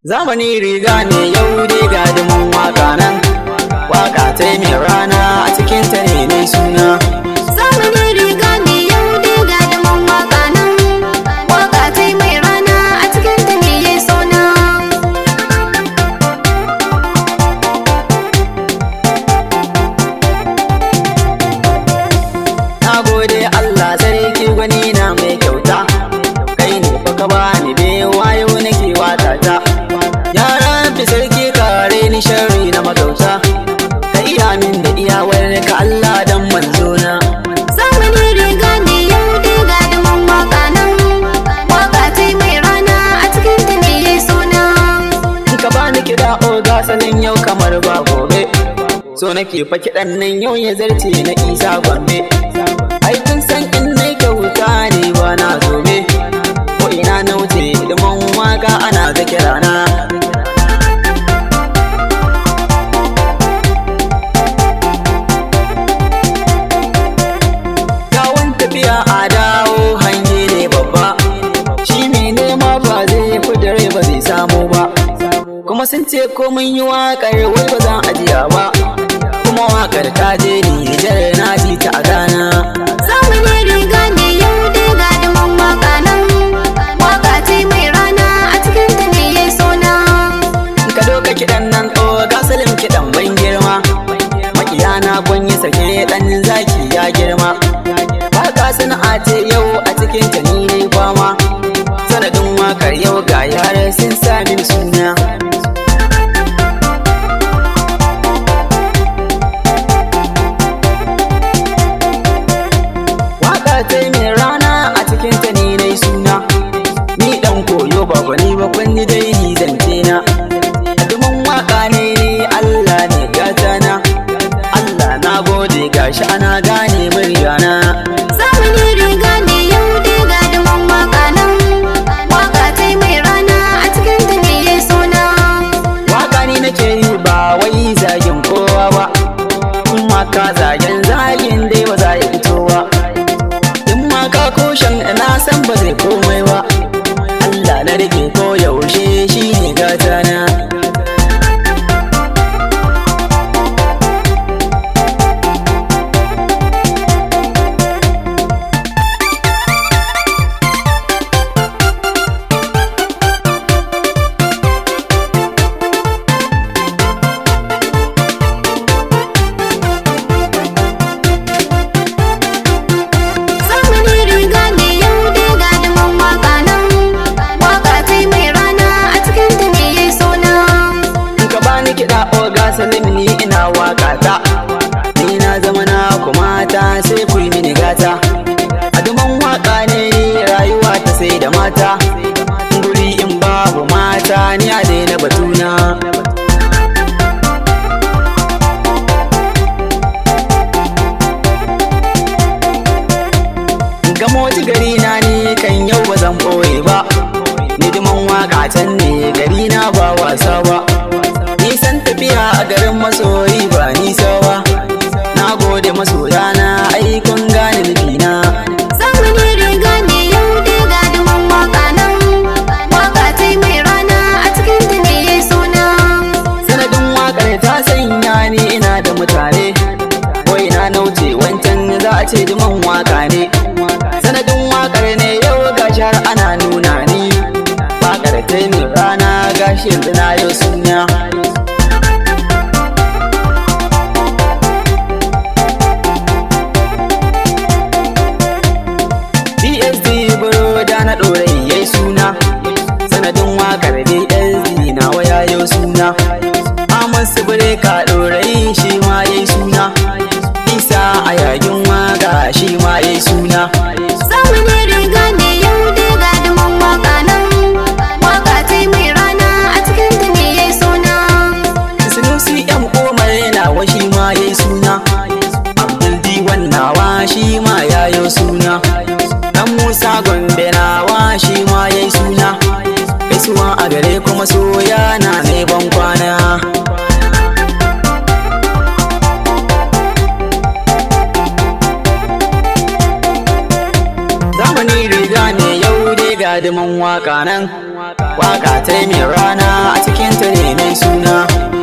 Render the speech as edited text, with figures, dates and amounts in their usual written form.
Zamani riga ne yau dai ga dumin waka nan, waka ta mai rana a cikin ta ne mai suna. Zamani riga ne yau dai ga dumin waka nan, waka ta mai rana a cikin ta ne ya suna. Na gode Allah sarki gwani na mai kyauta, kai ne fa ka bani bewa yau nake watata. Ya Rabbi sarki kare ni sharri na magauta, ka iya min da iyawar ka Allah dan manzona. Zamani riga ne yau dai ga dumin waka nan, waka ta mai rana a cikin ta ne ya suna. Ka bani kiɗa oga salin yau kamar ba gobe, so nake fa kiɗan nan yau ya zarce na isa gombe. Ai kun san in nai kyauta ne ba na zobe, ko ina na wuce hidiman waka ana ga kirana. Kyawun tafiya a dawo hange ne babba, shi mai nema ba zai fi dare ba zai samu ba. Kuma sun ce ko mun yi waƙar wai ba zan ajiya ba, kuma waƙar ta je Nijar na ji ta a Ghana. Zamani riga ne yau dai ga dumin waka nan, waka ta mai rana a cikin ta ne ya suna. Ka doka kiɗan nan ga salim kiɗan ban girma, makiyana kun yi sake ɗan zaki ya girma. Waka sana'a ce yau a cikin ta ni ne kwama, sanadin waƙar yau ga yara sun sami suna. Ta mai rana a cikin ta ni nai suna, ni dan koyo ba gwani ba kwanni dai ni zance na. Adumin waka ne ni Allah ne gata na, Allah na gode gashi ana gane muryana. Zamani riga ne yau dai ga dumin waka nan, waka ta mai rana a cikin ta ne ya suna. Waka ni nake yi ba wai zagin kowa ba, kuma ka zagin dai ba za ya fitowa. Ka koshin na san ba zai komai ba, Allah na rike ko yaushe shi ne gata na. Salim ni ina waƙata, ni na zama na kuma ta sai ku yi mini gata. Aduman waƙa ne ni rayuwa ta sai da mata, guri in babu mata ni a daina batuna. Gamo gari na ni kan yau ba zan ɓoye ba, ni duman waƙa can ne gari na ba wasa ba. Nisan tafiya a garin masoyi ba nisa ba, na gode masoya na aikun gane nufina. Zamani riga ne yau dai ga dumin waka nan, waka ta mai rana a cikin ta ne ya suna. Sanadin wakar ta sanya ni ina da mutane, wai na nauce wancan za a ce duman waka ne. Sanadin wakar ne yau gashi har ana nuna ni, wakar ta mai rana gashi yanzu na yau suna. Na ɗorai yayi suna, sanadin wakar DSD na waya yau suna. Aman Sibire ka ɗorai shi ma yayi suna, Isa a yayin waka shi ma yayi suna. Zamani riga ne yau dai ga dumin waka nan, waka ta mai rana a cikin ta ne ya suna. Sunusi M Umar nawa shi ma yayi suna, Abdul Diwan nawa shi ma yayo suna. Dan Musa Gombe nawa shi ma yayi suna, gaisuwa a gare kuma soya na mai ban kwana. Zamani riga ne yau dai ga ga duman waka nan, waka ta mai rana a cikin ta ne mai suna.